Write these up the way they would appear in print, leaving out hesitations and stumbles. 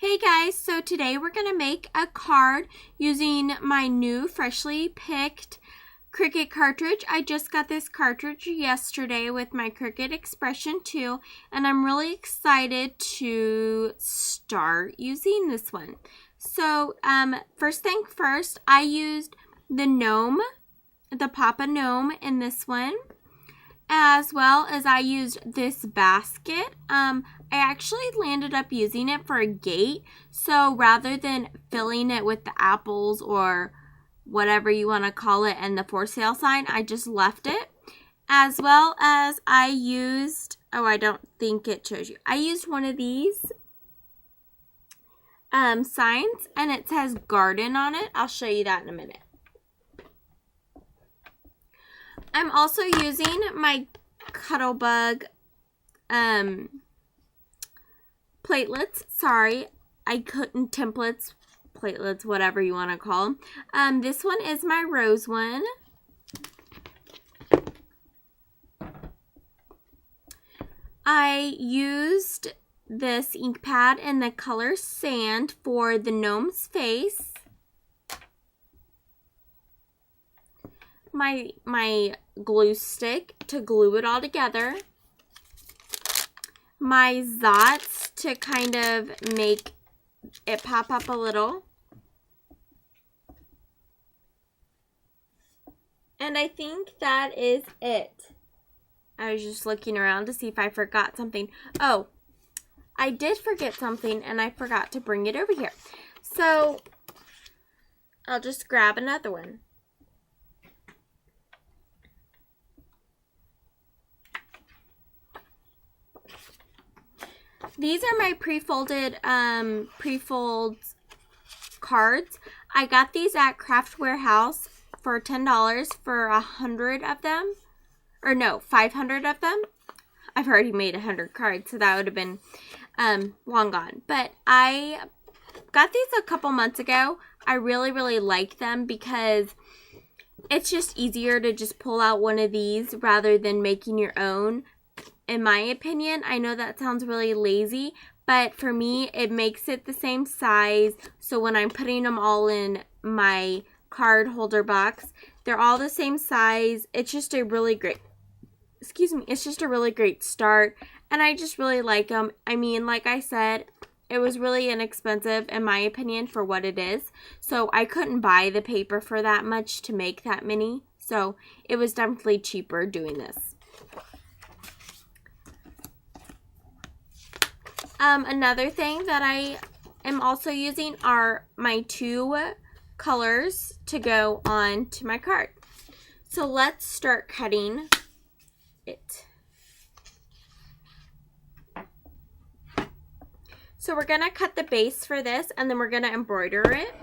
Hey guys, so today we're going to make a card using my new freshly picked Cricut cartridge. I just got this cartridge yesterday with my Cricut Expression 2, and I'm really excited to start using this one. So first thing first, I used the gnome, the Papa Gnome in this one, as well as I used this basket. I actually landed up using it for a gate, so rather than filling it with the apples or whatever you want to call it and the for sale sign, I just left it. As well as I used, I don't think it shows you, I used one of these signs, and it says garden on it. I'll show you that in a minute. I'm also using my Cuttlebug platelets. Sorry, I couldn't, templates, platelets, whatever you want to call them. This one is my rose one. I used this ink pad in the color sand for the gnome's face. My glue stick to glue it all together. My Zots to kind of make it pop up a little. And I think that is it. I was just looking around to see if I forgot something. Oh, I did forget something, and I forgot to bring it over here. So I'll just grab another one. These are my pre-folded cards. I got these at Craft Warehouse for $10 for 100 of them. Or no, 500 of them. I've already made 100 cards, so that would have been long gone. But I got these a couple months ago. I really like them because it's just easier to just pull out one of these rather than making your own. In my opinion, I know that sounds really lazy, but for me, it makes it the same size. So when I'm putting them all in my card holder box, they're all the same size. It's just a really great, it's just a really great start. And I just really like them. I mean, like I said, it was really inexpensive in my opinion for what it is. So I couldn't buy the paper for that much to make that many. So it was definitely cheaper doing this. Another thing that I am also using are my two colors to go on to my card. So let's start cutting it. So we're going to cut the base for this, and then we're going to embroider it.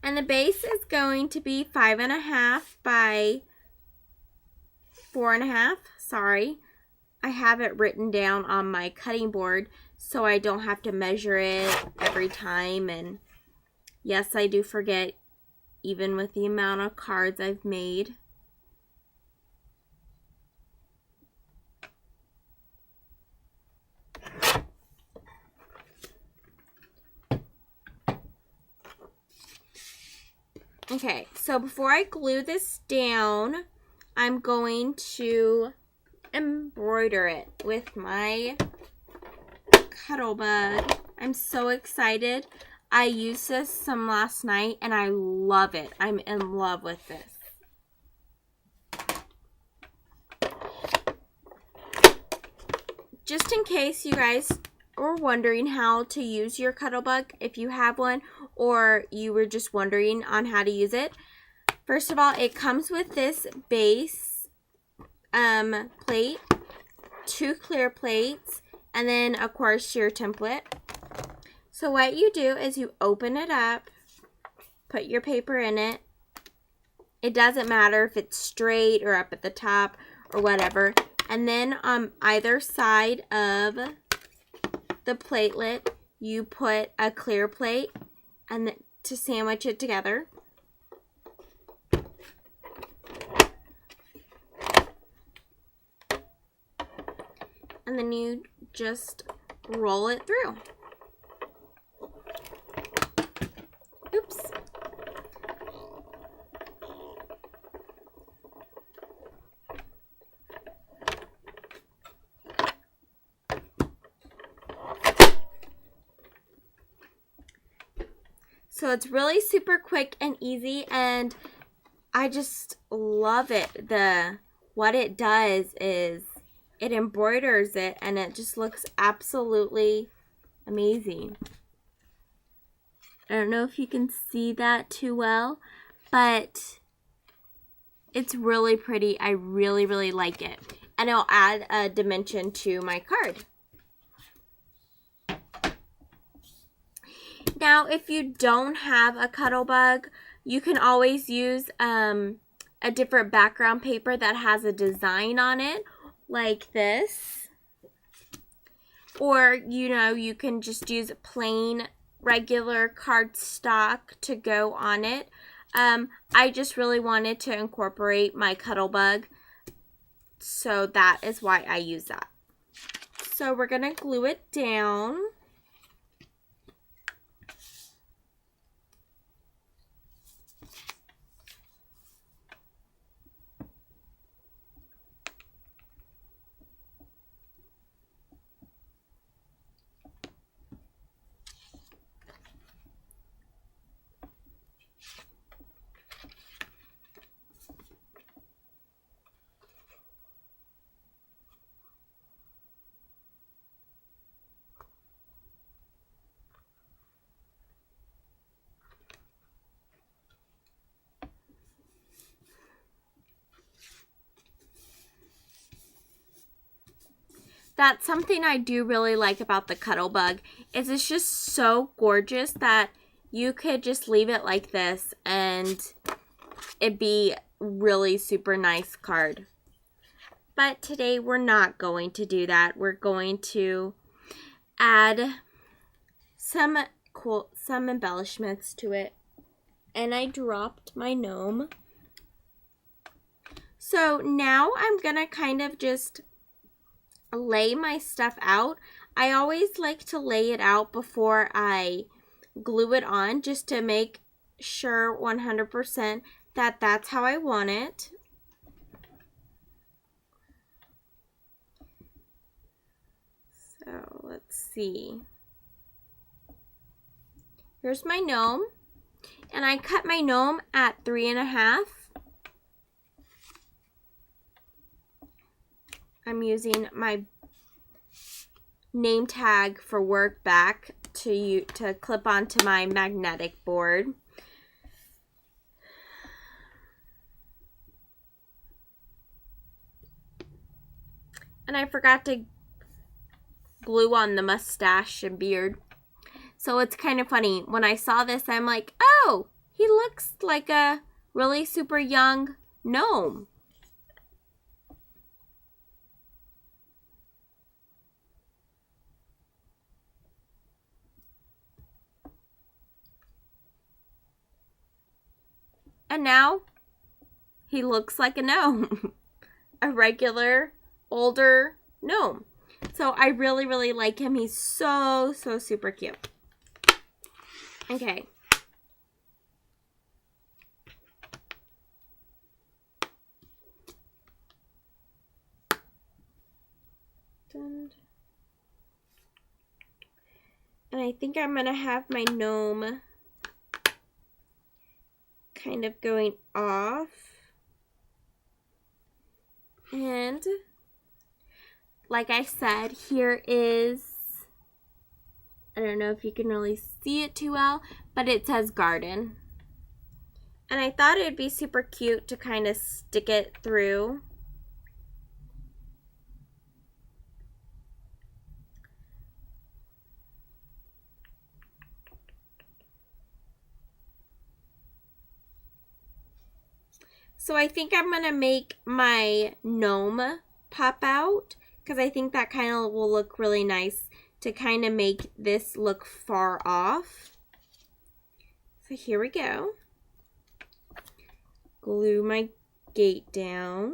And the base is going to be 5.5 by 4.5. Sorry, I have it written down on my cutting board so I don't have to measure it every time. And yes, I do forget, even with the amount of cards I've made. Okay, so before I glue this down, I'm going to embroider it with my Cuttlebug. I'm so excited. I used this some last night and I love it. I'm in love with this. Just in case you guys were wondering how to use your Cuttlebug, if you have one, or you were just wondering on how to use it, first of all, it comes with this base plate, 2 clear plates, and then of course your template. So what you do is you open it up, put your paper in it. It doesn't matter if it's straight or up at the top or whatever. And then on either side of the platelet, you put a clear plate and to sandwich it together. And then you just roll it through. Oops. So it's really super quick and easy, and I just love it. What it does is it embroiders it, and it just looks absolutely amazing. I don't know if you can see that too well, but it's really pretty. I really, really like it. And it'll add a dimension to my card. Now, if you don't have a cuddle bug, you can always use a different background paper that has a design on it, like this. Or, you can just use plain, regular cardstock to go on it. I just really wanted to incorporate my cuddle bug, so that is why I use that. So we're going to glue it down. That's something I do really like about the cuddle bug, is it's just so gorgeous that you could just leave it like this and it'd be really super nice card. But today we're not going to do that. We're going to add some embellishments to it. And I dropped my gnome. So now I'm gonna kind of just lay my stuff out. I always like to lay it out before I glue it on, just to make sure 100% that that's how I want it. So let's see. Here's my gnome, and I cut my gnome at 3.5. I'm using my name tag for work back to clip onto my magnetic board. And I forgot to glue on the mustache and beard. So it's kind of funny. When I saw this, I'm like, oh, he looks like a really super young gnome. And now he looks like a gnome. A regular, older gnome. So I really, really like him. He's so, so super cute. Okay. And I think I'm going to have my gnome kind of going off. And like I said, here is, I don't know if you can really see it too well, but it says garden. And I thought it would be super cute to kind of stick it through. So I think I'm going to make my gnome pop out, because I think that kind of will look really nice to kind of make this look far off. So here we go. Glue my gate down.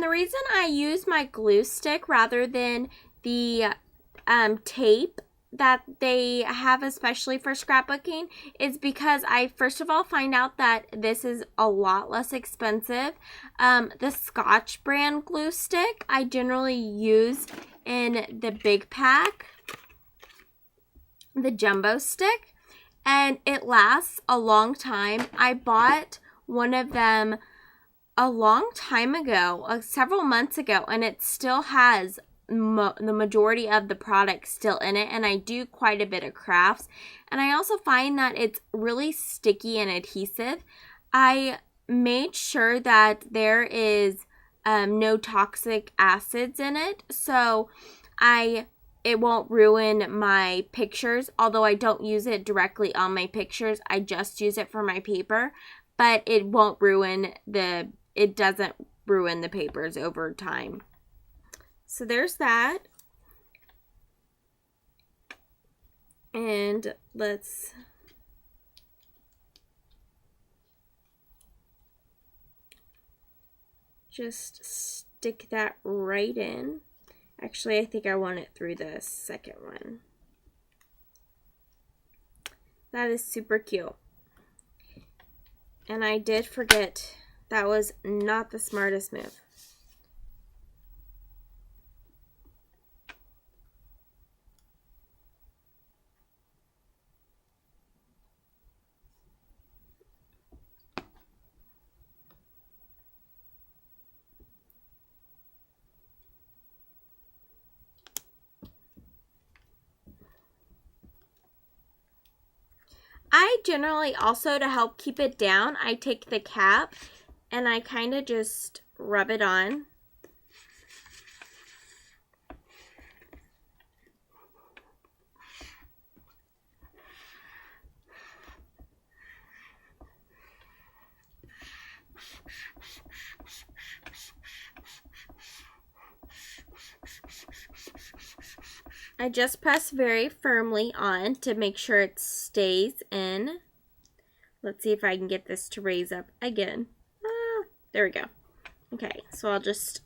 And the reason I use my glue stick rather than the tape that they have especially for scrapbooking is because I first of all find out that this is a lot less expensive. The Scotch brand glue stick I generally use in the big pack, the jumbo stick, and it lasts a long time. I bought one of them a long time ago, several months ago, and it still has the majority of the product still in it, and I do quite a bit of crafts, and I also find that it's really sticky and adhesive. I made sure that there is no toxic acids in it, so it won't ruin my pictures, although I don't use it directly on my pictures. I just use it for my paper, but it won't ruin it doesn't ruin the papers over time. So there's that. And let's just stick that right in. Actually, I think I want it through the second one. That is super cute. And I did forget, that was not the smartest move. I generally also, to help keep it down, I take the cap and I kind of just rub it on. I just press very firmly on to make sure it stays in. Let's see if I can get this to raise up again. There we go. Okay, so I'll just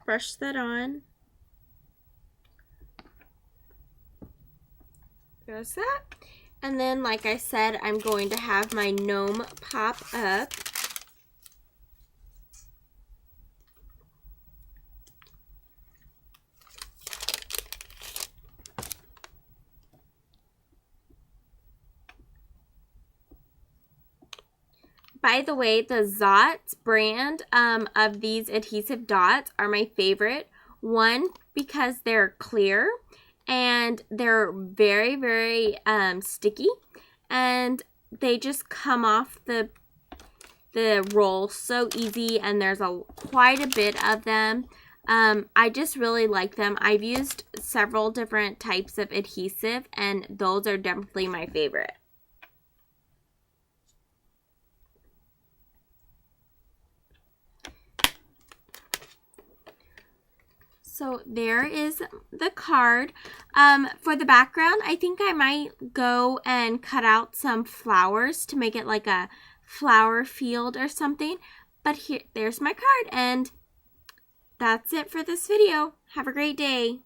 brush that on. There's that. And then, like I said, I'm going to have my gnome pop up. By the way, the Zots brand of these adhesive dots are my favorite. One, because they're clear and they're very, very sticky, and they just come off the roll so easy, and there's quite a bit of them. I just really like them. I've used several different types of adhesive, and those are definitely my favorite. So there is the card. For the background, I think I might go and cut out some flowers to make it like a flower field or something. But there's my card, and that's it for this video. Have a great day.